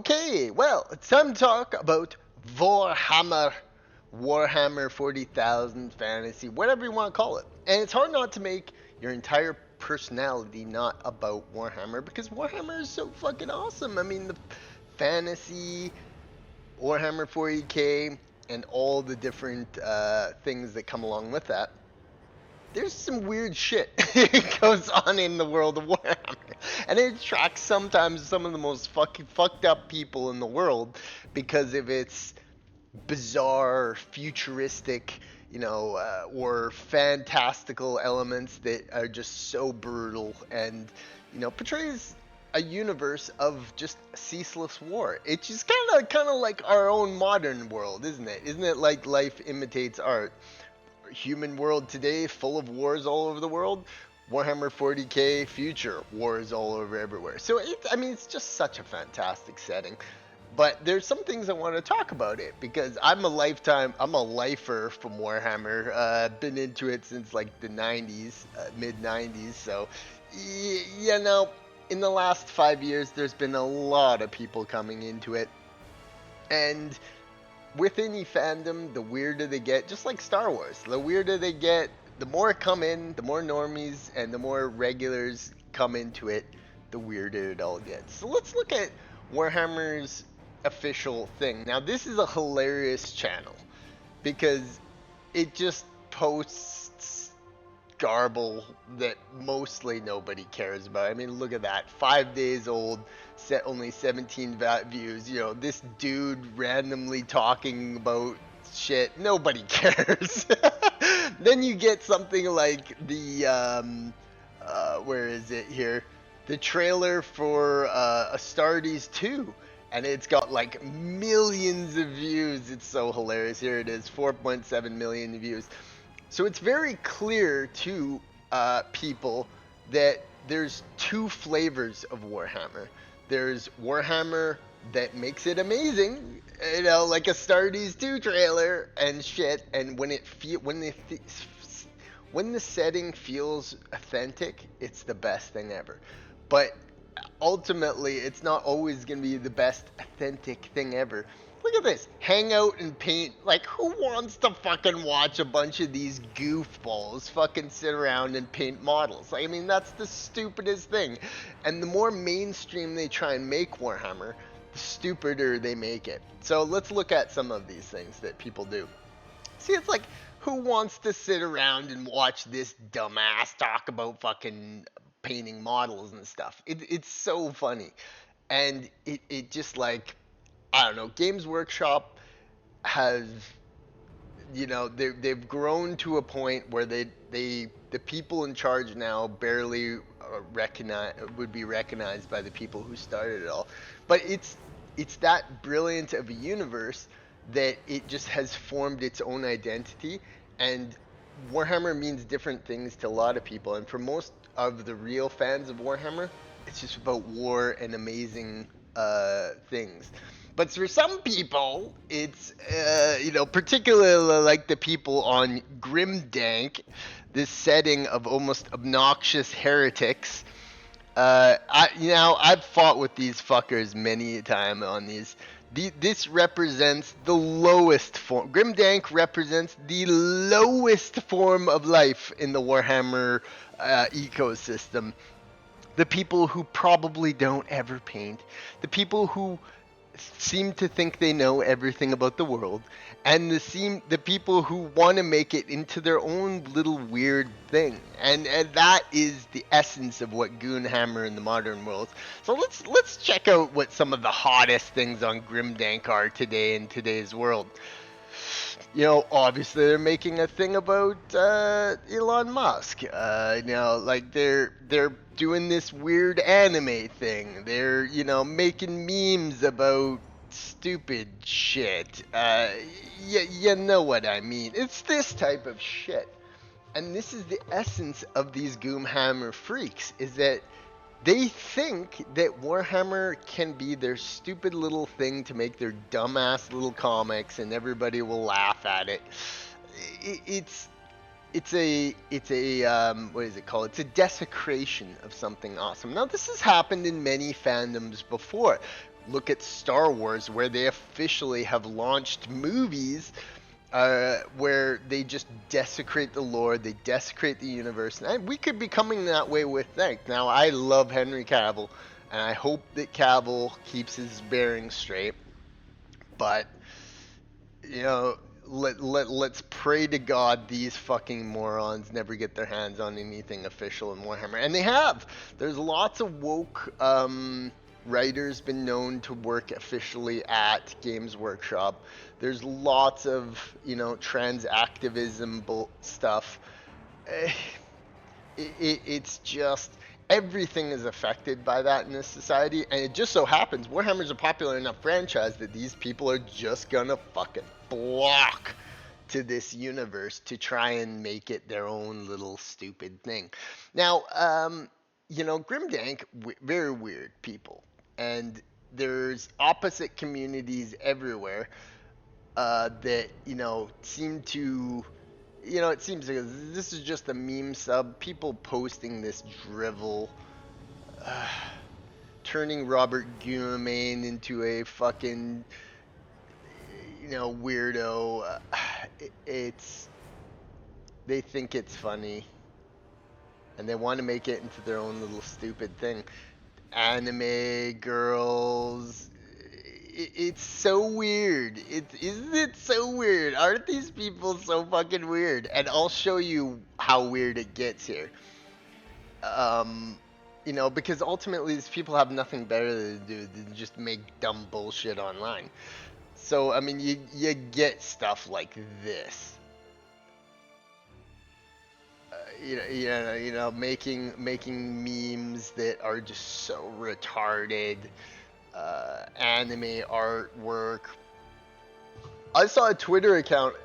Okay, well, it's time to talk about Warhammer. Warhammer 40,000 fantasy, whatever you want to call it. And it's hard not to make your entire personality not about Warhammer because Warhammer is so fucking awesome. I mean, the fantasy, Warhammer 40k, and all the different things that come along with that. There's some weird shit goes on in the world of Warhammer, and it attracts sometimes some of the most fucking fucked up people in the world because of its bizarre, futuristic, or fantastical elements that are just so brutal and portrays a universe of just ceaseless war. It's just kind of like our own modern world, isn't it? Isn't it like life imitates art? Human world today full of wars all over the world. Warhammer 40k future wars all over everywhere. So it's just such a fantastic setting. But there's some things I want to talk about it because I'm a lifer from Warhammer. Been into it since like the 90s, mid 90s. So, in the last 5 years, there's been a lot of people coming into it. And with any fandom, the weirder they get, just like Star Wars, the weirder they get, the more come in, the more normies and the more regulars come into it, the weirder it all gets. So let's look at Warhammer's official thing. Now, this is a hilarious channel because it just posts garble that mostly nobody cares about. I mean, look at that. 5 days old, set only 17 views. This dude randomly talking about shit. Nobody cares. Then you get something like the, where is it here? The trailer for Astartes 2. And it's got like millions of views. It's so hilarious. Here it is, 4.7 million views. So it's very clear to people that there's two flavors of Warhammer. There's Warhammer that makes it amazing, like a Astartes 2 trailer and shit. And when the setting feels authentic, it's the best thing ever. But ultimately, it's not always going to be the best authentic thing ever. Look at this. Hang out and paint. Like, who wants to fucking watch a bunch of these goofballs fucking sit around and paint models? I mean, that's the stupidest thing. And the more mainstream they try and make Warhammer, the stupider they make it. So let's look at some of these things that people do. See, it's like, who wants to sit around and watch this dumbass talk about fucking painting models and stuff? It's so funny. And it just like, I don't know, Games Workshop has, they've grown to a point where the people in charge now barely would be recognized by the people who started it all. But it's that brilliant of a universe that it just has formed its own identity, and Warhammer means different things to a lot of people, and for most of the real fans of Warhammer, it's just about war and amazing things. But for some people, it's, particularly like the people on Grimdank, this setting of almost obnoxious heretics. I've fought with these fuckers many a time on these. This represents the lowest form. Grimdank represents the lowest form of life in the Warhammer ecosystem. The people who probably don't ever paint. The people who seem to think they know everything about the world, and the people who want to make it into their own little weird thing, and that is the essence of what Goonhammer in the modern world. So let's check out what some of the hottest things on Grimdank are today in today's world. Obviously they're making a thing about Elon Musk. Like they're doing this weird anime thing. They're, making memes about stupid shit. You know what I mean. It's this type of shit. And this is the essence of these Goonhammer freaks, is that they think that Warhammer can be their stupid little thing to make their dumbass little comics and everybody will laugh at it. It's a what is it called? It's a desecration of something awesome. Now, this has happened in many fandoms before. look at Star Wars, where they officially have launched movies where they just desecrate the lore, they desecrate the universe, and we could be coming that way with Thank. Now, I love Henry Cavill, and I hope that Cavill keeps his bearings straight, but you know, let's pray to God these fucking morons never get their hands on anything official in Warhammer. And they have. There's lots of woke writers been known to work officially at Games Workshop. There's lots of, trans activism stuff. Eh, it's just everything is affected by that in this society, and it just so happens Warhammer's a popular enough franchise that these people are just gonna fucking flock to this universe to try and make it their own little stupid thing. Now, Grimdank, very weird people, and there's opposite communities everywhere that seem to it seems like this is just a meme sub. People posting this drivel, uh, turning Robert Guillemane into a fucking, weirdo. It's they think it's funny, and they want to make it into their own little stupid thing. Anime girls. It's so weird. Isn't it so weird? Aren't these people so fucking weird? And I'll show you how weird it gets here. Because ultimately these people have nothing better to do than just make dumb bullshit online. So I mean, you get stuff like this. Making memes that are just so retarded. Anime artwork. I saw a Twitter account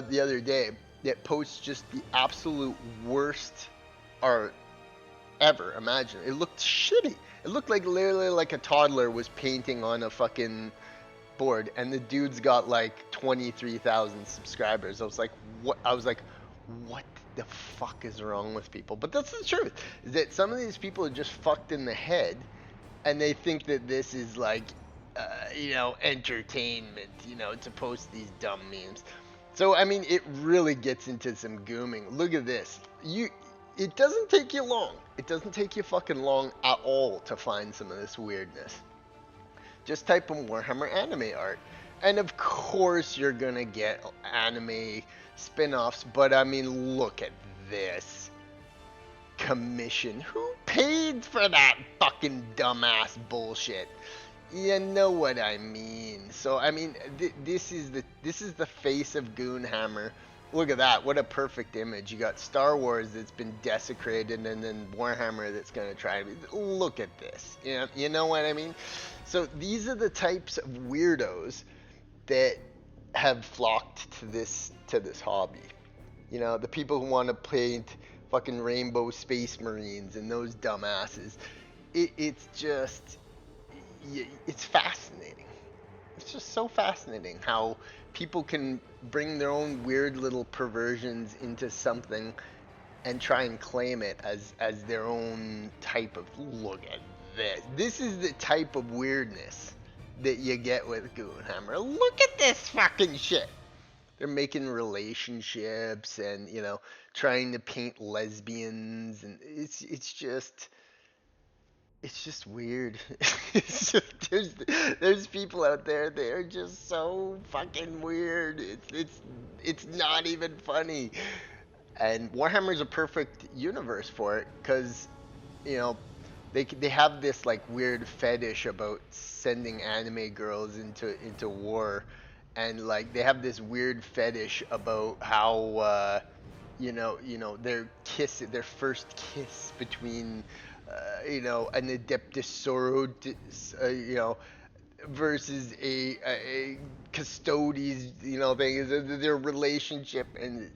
the other day that posts just the absolute worst art ever. Imagine it looked shitty. It looked like literally like a toddler was painting on a fucking board, and the dude's got like 23,000 subscribers. I was like, what? What the fuck is wrong with people? But that's the truth. Is that some of these people are just fucked in the head, and they think that this is like, entertainment, to post these dumb memes. So I mean, it really gets into some gooming. Look at this. It doesn't take you long. It doesn't take you fucking long at all to find some of this weirdness. Just type in Warhammer anime art, and of course you're gonna get anime spin-offs. But I mean, look at this. Commission. Who paid for that fucking dumbass bullshit? You know what I mean. So I mean, this is the face of Goonhammer. Look at that. What a perfect image. You got Star Wars that's been desecrated, and then Warhammer that's gonna try to look at this. You know what I mean? So these are the types of weirdos that have flocked to this hobby. The people who want to paint fucking rainbow space marines and those dumbasses. It's just, it's fascinating. It's just so fascinating how people can bring their own weird little perversions into something and try and claim it as their own type of. Look at this. This is the type of weirdness that you get with Goonhammer. Look at this fucking shit. They're making relationships and trying to paint lesbians, and it's just weird. There's people out there that are just so fucking weird. It's not even funny. And Warhammer's a perfect universe for it because they have this like weird fetish about sending anime girls into war, and like they have this weird fetish about how their first kiss between an Adeptus Sororitas, versus a Custodes, thing is their relationship, and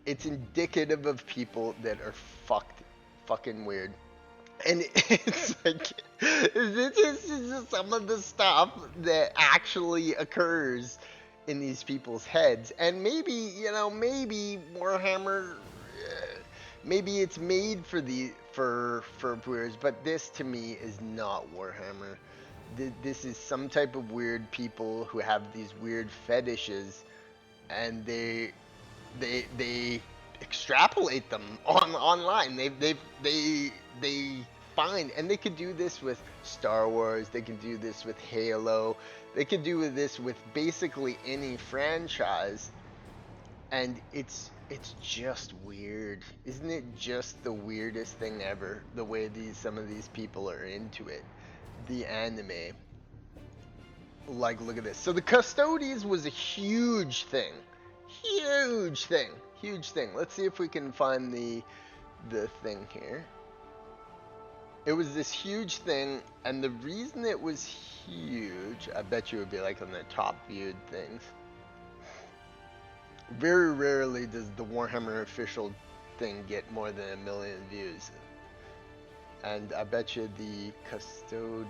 it's indicative of people that are fucking weird. And it's like, this is just some of the stuff that actually occurs in these people's heads. And maybe Warhammer, maybe it's made for viewers, but this to me is not Warhammer. This is some type of weird people who have these weird fetishes, and they extrapolate them online. They find, and they could do this with Star Wars. They can do this with Halo. They could do this with basically any franchise, and it's just weird. Isn't it just the weirdest thing ever? The way these some of these people are into it. The anime. Like, look at this. So the Custodies was a huge thing. Huge thing. Huge thing. Let's see if we can find the thing here. It was this huge thing, and the reason it was huge, I bet you it would be like on the top viewed things. Very rarely does the Warhammer official thing get more than 1 million views. And I bet you the Custodies.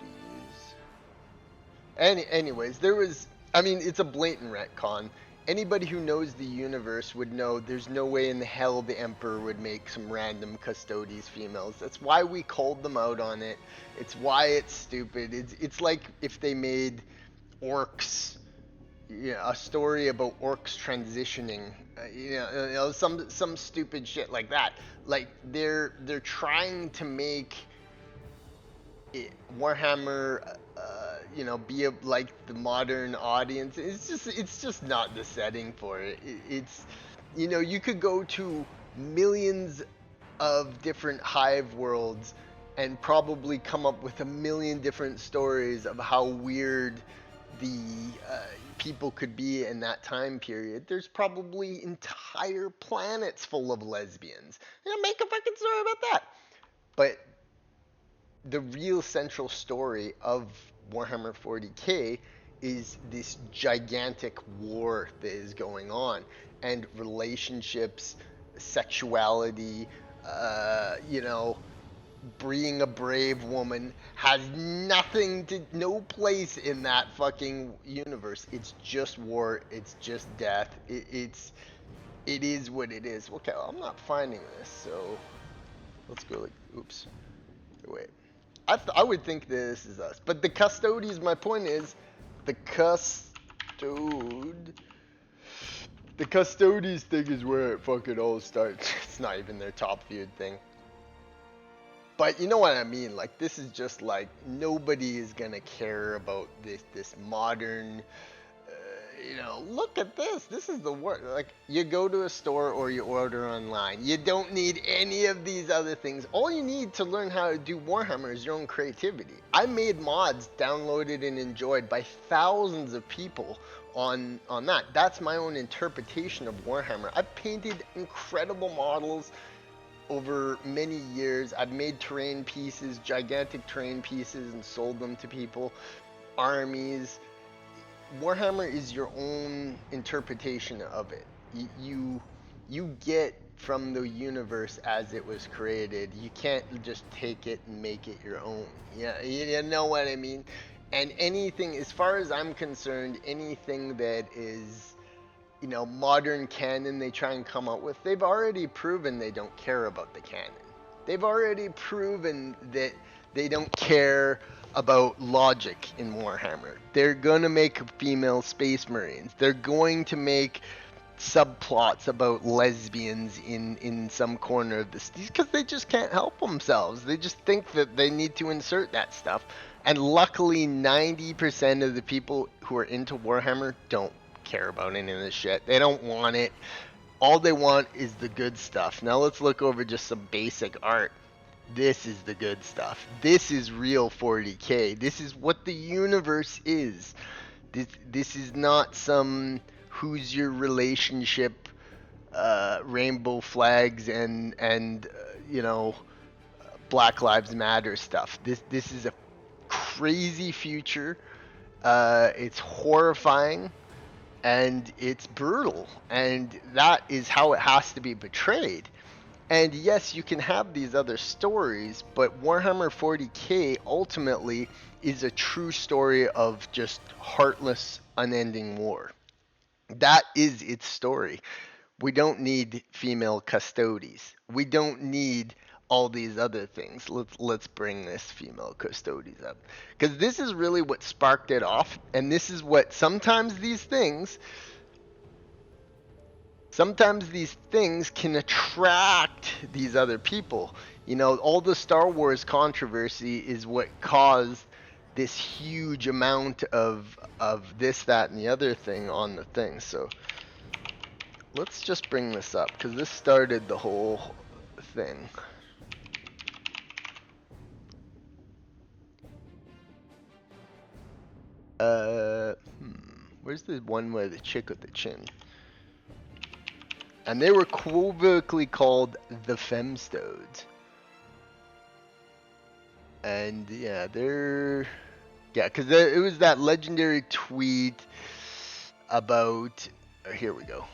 Anyways, there was, I mean, it's a blatant retcon. Anybody who knows the universe would know there's no way in the hell the Emperor would make some random Custodies females. That's why we called them out on it. It's why it's stupid. It's like if they made orcs, a story about orcs transitioning, some stupid shit like that. Like they're trying to make Warhammer, be like the modern audience. It's just not the setting for it. It's, you could go to millions of different hive worlds and probably come up with 1 million different stories of how weird the people could be in that time period. There's probably entire planets full of lesbians. Make a fucking story about that. But the real central story of Warhammer 40k is this gigantic war that is going on, and relationships, sexuality, being a brave woman has no place in that fucking universe. It's just war. It's just death. It is what it is. Okay, I'm not finding this, so let's go oops. Wait. I would think this is us. But the Custodies, my point is, the Custodies thing is where it fucking all starts. It's not even their top viewed thing. But you know what I mean? Like, this is just like, nobody is gonna care about this modern, look at this. This is the work. Like, you go to a store or you order online. You don't need any of these other things. All you need to learn how to do Warhammer is your own creativity. I made mods downloaded and enjoyed by thousands of people on that. That's my own interpretation of Warhammer. I've painted incredible models over many years. I've made terrain pieces, gigantic terrain pieces, and sold them to people, armies. Warhammer is your own interpretation of it. You get from the universe as it was created. You can't just take it and make it your own. Yeah, you know what I mean? And anything, as far as I'm concerned, anything that is, modern canon they try and come up with, they've already proven they don't care about the canon. They've already proven that they don't care about logic in Warhammer. They're going to make female space marines. They're going to make subplots about lesbians in some corner of the cities because they just can't help themselves. They just think that they need to insert that stuff. And luckily, 90% of the people who are into Warhammer don't care about any of this shit. They don't want it. All they want is the good stuff. Now let's look over just some basic art. This is the good stuff. This is real 40k. This is what the universe is. This is not some who's your relationship, rainbow flags and Black Lives Matter stuff. This is a crazy future. It's horrifying. And it's brutal, and that is how it has to be portrayed. And yes, you can have these other stories, but Warhammer 40k ultimately is a true story of just heartless, unending war. That is its story. We don't need female custodies. We don't need all these other things. Let's bring this female custodies up, because this is really what sparked it off, and this is what sometimes these things can attract these other people. You know, all the Star Wars controversy is what caused this huge amount of this, that, and the other thing on the thing. So let's just bring this up, because this started the whole thing. Where's the one where the chick with the chin? And they were colloquially called the Femstodes. And yeah, because it was that legendary tweet about. Here we go.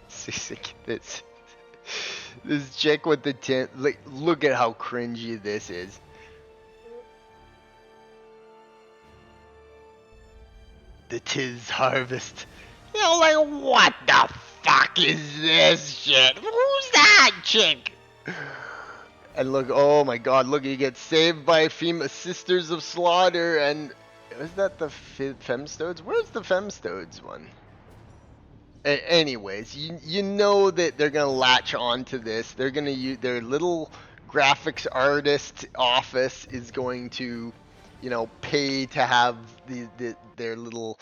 This chick with the tint. Look at how cringy this is. The tis harvest. You know, like, what the fuck is this shit? Who's that chick? And look, oh my god, look, you get saved by female Sisters of Slaughter, and is that the Femstodes? Where's the Femstodes one? Anyways, you know that they're gonna latch onto this. They're gonna use their little graphics artist office is going to, you know, pay to have their little,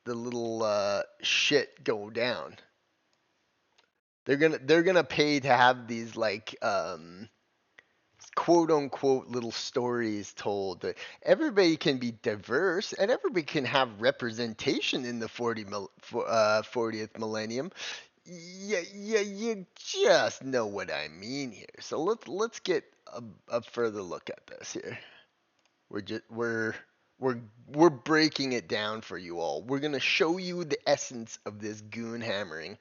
the little shit go down. They're gonna pay to have these like quote unquote little stories told. That everybody can be diverse and everybody can have representation in the 40th millennium. Yeah, you just know what I mean here. So let's get a further look at this here. We're breaking it down for you all. We're gonna show you the essence of this goon hammering.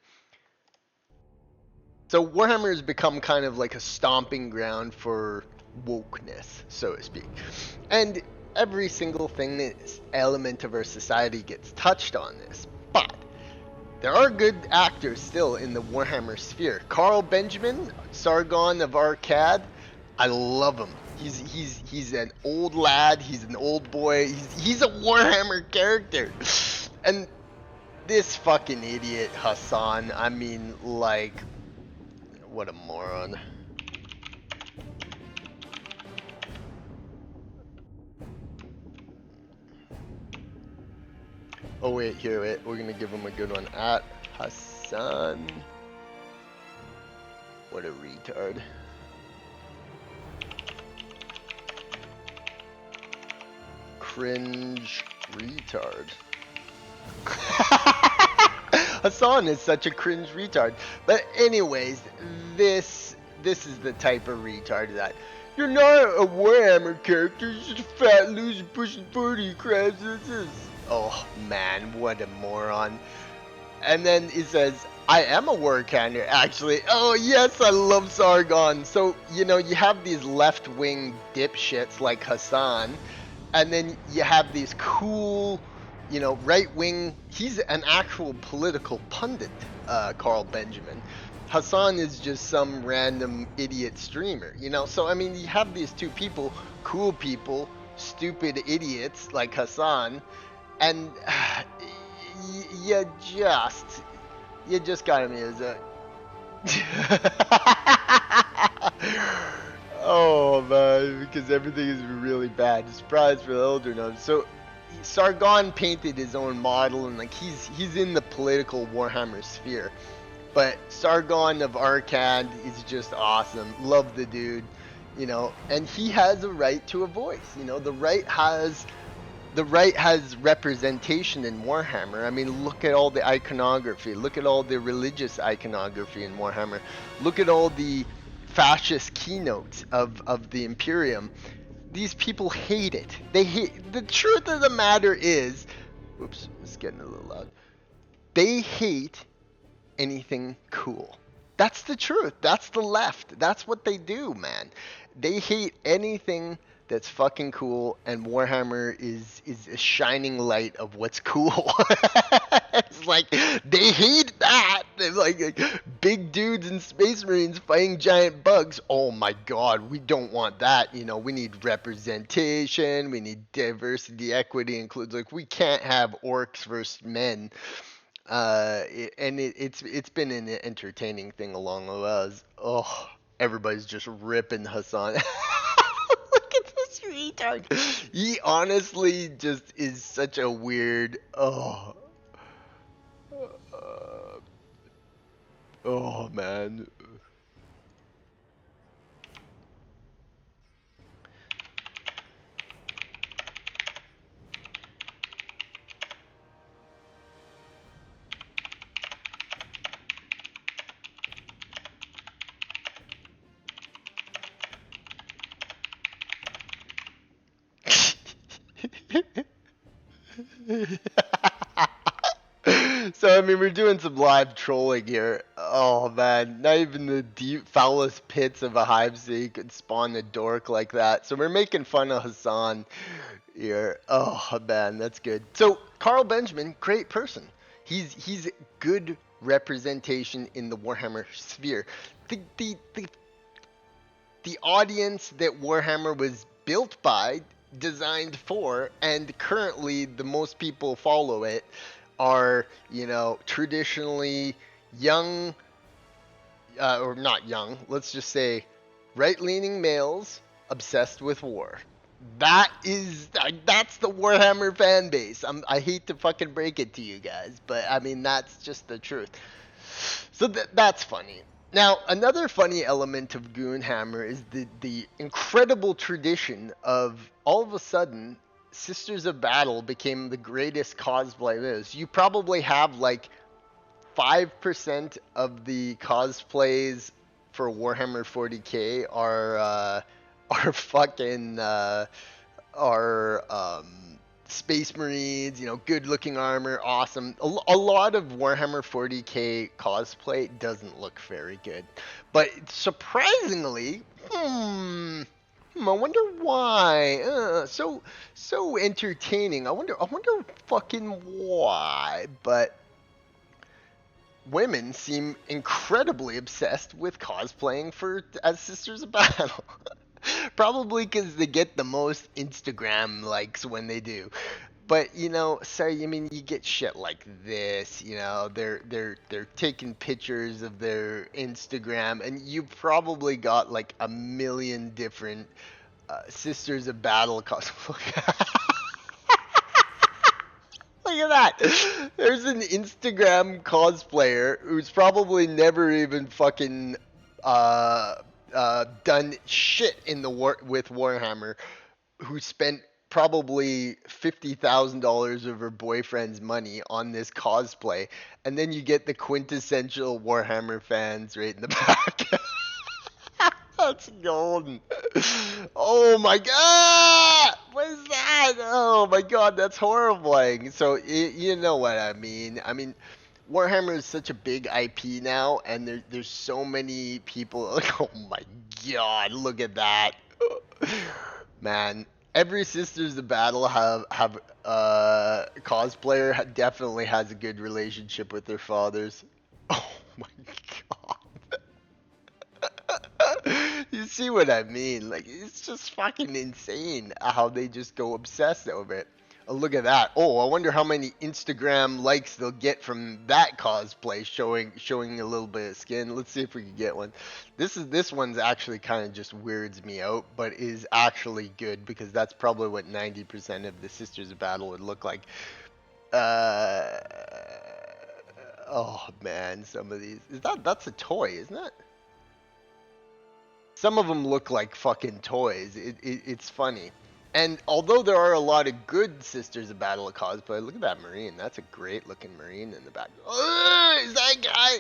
So Warhammer has become kind of like a stomping ground for wokeness, so to speak. And every single thing, this element of our society gets touched on this. But there are good actors still in the Warhammer sphere. Carl Benjamin, Sargon of Akkad, I love him. He's an old lad, he's an old boy, he's a Warhammer character. And this fucking idiot Hassan, I mean, like, what a moron. Oh wait, wait, we're gonna give him a good one. At Hassan. What a retard. Cringe retard. Hassan is such a cringe retard. But anyways, this is the type of retard that you're not a Warhammer character, you're just a fat loser pushing 40 crabs. Oh man, what a moron. And then he says, I am a Warhammer actually. Oh yes, I love Sargon. So, you know, you have these left-wing dipshits like Hassan, and then you have these cool, you know, right-wing, he's an actual political pundit, Carl Benjamin. Hassan is just some random idiot streamer, you know? So, I mean, you have these two people, cool people, stupid idiots like Hassan, and you just got me as a... Oh man, because everything is really bad. Surprise for the elder nubs. So Sargon painted his own model, and like he's in the political Warhammer sphere. But Sargon of Akkad is just awesome. Love the dude, you know, and he has a right to a voice. You know, the right has representation in Warhammer. I mean, look at all the iconography. Look at all the religious iconography in Warhammer. Look at all the fascist keynotes of the Imperium. These people hate it. They hate. The truth of the matter is, whoops, it's getting a little loud. They hate anything cool. That's the truth. That's the left. That's what they do, man. They hate anything that's fucking cool, and Warhammer is a shining light of what's cool. It's like they hate that. They're like big dudes and space marines fighting giant bugs. Oh my god, we don't want that. You know, we need representation. We need diversity, equity, includes like we can't have orcs versus men. It's been an entertaining thing along the lines. Oh, everybody's just ripping Hassan. Look at this retard. He honestly just is such a weird. Uh, oh man. So I mean, we're doing some live trolling here. Oh man, not even the deep foulest pits of a hive sea could spawn a dork like that. So we're making fun of Hassan here. Oh man, that's good. So Carl Benjamin, great person. He's good representation in the Warhammer sphere. The audience that Warhammer was built by, designed for, and currently the most people follow it are, you know, traditionally young, or not young, let's just say right leaning males obsessed with war. That's the Warhammer fan base. I hate to fucking break it to you guys, but I mean that's just the truth. So that's funny. Now, another funny element of Goonhammer is the incredible tradition of all of a sudden, Sisters of Battle became the greatest cosplay there is. You probably have like 5% of the cosplays for Warhammer 40k are fucking are Space Marines, you know, good looking armor, awesome. A lot of Warhammer 40k cosplay doesn't look very good, but surprisingly, I wonder why. So entertaining. I wonder fucking why. But women seem incredibly obsessed with cosplaying for as Sisters of Battle. Probably because they get the most Instagram likes when they do. But you know, sorry, I mean, you get shit like this. You know, they're taking pictures of their Instagram, and you probably got like a million different Sisters of Battle cosplay. Look at that. There's an Instagram cosplayer who's probably never even fucking uh, done shit in the war with Warhammer, who spent probably $50,000 of her boyfriend's money on this cosplay, and then you get the quintessential Warhammer fans right in the back. That's golden. Oh my god! What is that? Oh my god, that's horrifying. So, you know what I mean. I mean, Warhammer is such a big IP now, and there's so many people. Like, oh my god, look at that. Man, every Sisters of Battle have cosplayer definitely has a good relationship with their fathers. Oh my god. You see what I mean? Like, it's just fucking insane how they just go obsessed over it. Oh, look at that. Oh, I wonder how many Instagram likes they'll get from that cosplay showing a little bit of skin. Let's see if we can get one. This one's actually kind of just weirds me out, but is actually good because that's probably what 90% of the Sisters of Battle would look like. Uh oh man, some of these. That's a toy, isn't it? Some of them look like fucking toys. It's funny. And although there are a lot of good Sisters of Battle of cosplay, look at that Marine. That's a great looking Marine in the back. Oh, is that guy?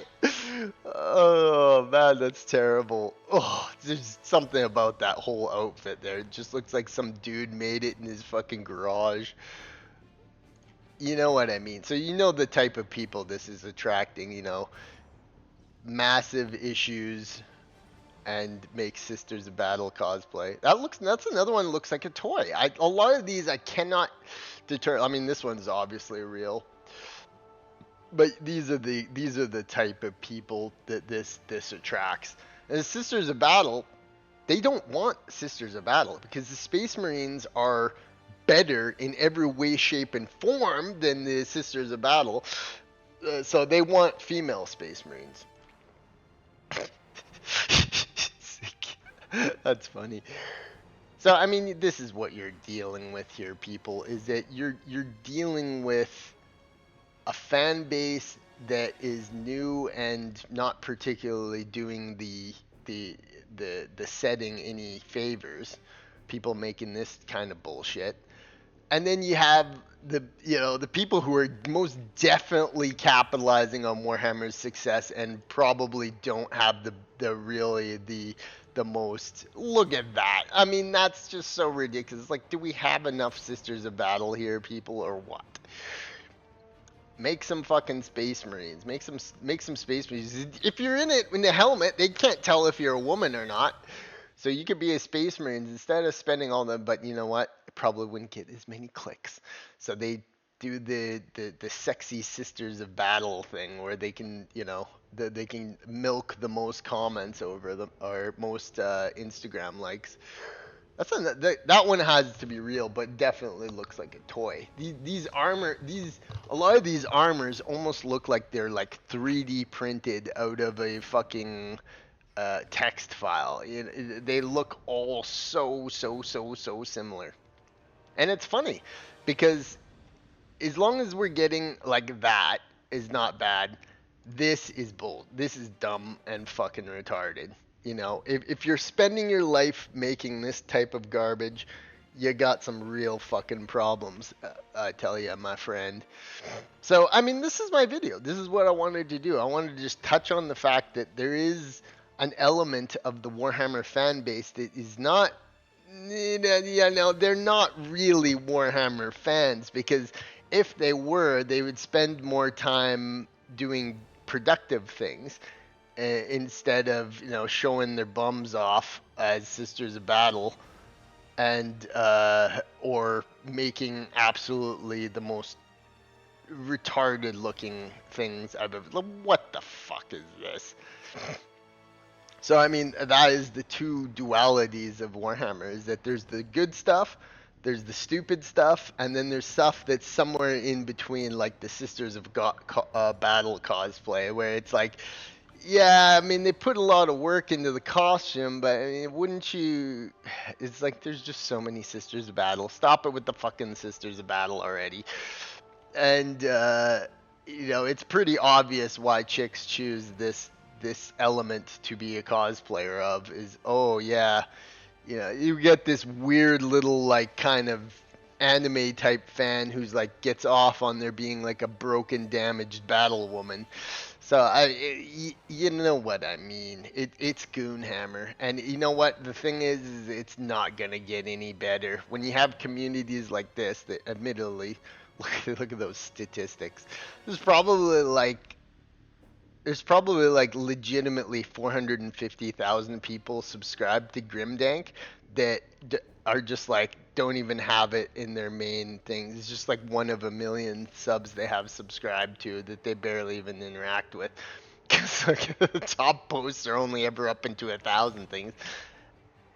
Oh man, that's terrible. Oh, there's something about that whole outfit there. It just looks like some dude made it in his fucking garage. You know what I mean? So you know the type of people this is attracting, you know, massive issues and make Sisters of Battle cosplay. That's another one that looks like a toy. A lot of these I cannot deter. I mean, this one's obviously real. But these are the type of people that this attracts. And the Sisters of Battle, they don't want Sisters of Battle because the Space Marines are better in every way, shape, and form than the Sisters of Battle. So they want female Space Marines. That's funny. So I mean, this is what you're dealing with here, people. Is that you're dealing with a fan base that is new and not particularly doing the setting any favors. People making this kind of bullshit. And then you have the people who are most definitely capitalizing on Warhammer's success and probably don't have the most. Look at that. I mean, that's just so ridiculous. Like, do we have enough Sisters of Battle here, people, or what? Make some fucking Space Marines. Make some Space Marines. If you're in it in the helmet, they can't tell if you're a woman or not. So you could be a Space Marines instead of spending all the. But you know what? It probably wouldn't get as many clicks. So they do the sexy Sisters of Battle thing where they can they can milk the most comments over them or most Instagram likes. That one has to be real, but definitely looks like a toy. A lot of these armors almost look like they're like 3D printed out of a fucking text file. They look all so similar, and it's funny because as long as we're getting like that is not bad. This is bold. This is dumb and fucking retarded. If you're spending your life making this type of garbage, you got some real fucking problems. I tell you, my friend. So, I mean, this is my video. This is what I wanted to do. I wanted to just touch on the fact that there is an element of the Warhammer fan base that is not they're not really Warhammer fans because if they were, they would spend more time doing productive things instead of showing their bums off as Sisters of Battle and or making absolutely the most retarded looking things out of what the fuck is this? So I mean, that is the two dualities of Warhammer: is that there's the good stuff, there's the stupid stuff, and then there's stuff that's somewhere in between, like the Sisters of Battle cosplay, where it's like, yeah, I mean, they put a lot of work into the costume, but I mean, wouldn't you? It's like there's just so many Sisters of Battle. Stop it with the fucking Sisters of Battle already. And it's pretty obvious why chicks choose this element to be a cosplayer of. Is, oh yeah, you get this weird little like kind of anime type fan who's like gets off on there being like a broken, damaged battle woman. So you know what I mean. It's Goonhammer, and you know what the thing is it's not gonna get any better when you have communities like this that, admittedly, look at those statistics. There's probably like legitimately 450,000 people subscribed to Grimdank that are just like don't even have it in their main things. It's just like one of a million subs they have subscribed to that they barely even interact with. Because like, the top posts are only ever up into 1,000 things.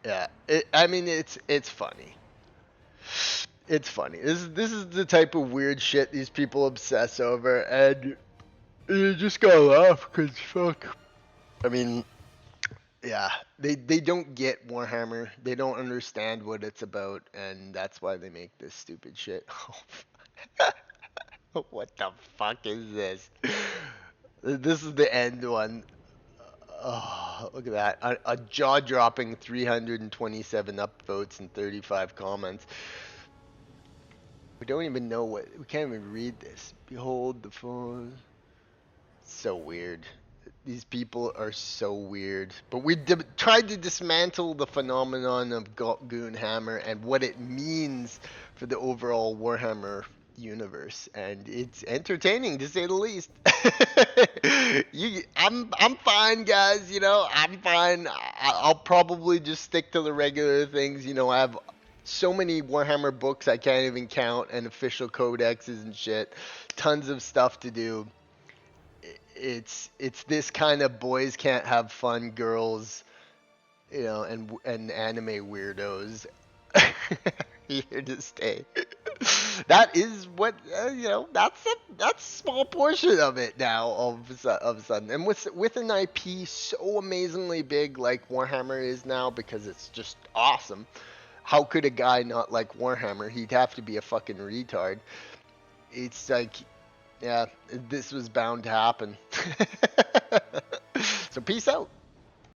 Yeah, I mean it's funny. It's funny. This is the type of weird shit these people obsess over, and you just gotta laugh because fuck. I mean, yeah, they don't get Warhammer. They don't understand what it's about, and that's why they make this stupid shit. What the fuck is this? This is the end one. Oh, look at that. A jaw-dropping 327 upvotes and 35 comments. We don't even know we can't even read this. Behold the phone. So weird. These people are so weird. But we tried to dismantle the phenomenon of Goonhammer and what it means for the overall Warhammer universe, and it's entertaining to say the least. I'm fine, guys. I'm fine. I'll probably just stick to the regular things. I have so many Warhammer books I can't even count, and official codexes and shit. Tons of stuff to do. it's this kind of boys can't have fun, girls, and anime weirdos here to stay. That is what That's a small portion of it now. Of a sudden, and with an IP so amazingly big like Warhammer is now, because it's just awesome. How could a guy not like Warhammer? He'd have to be a fucking retard. It's like, yeah, this was bound to happen. So peace out.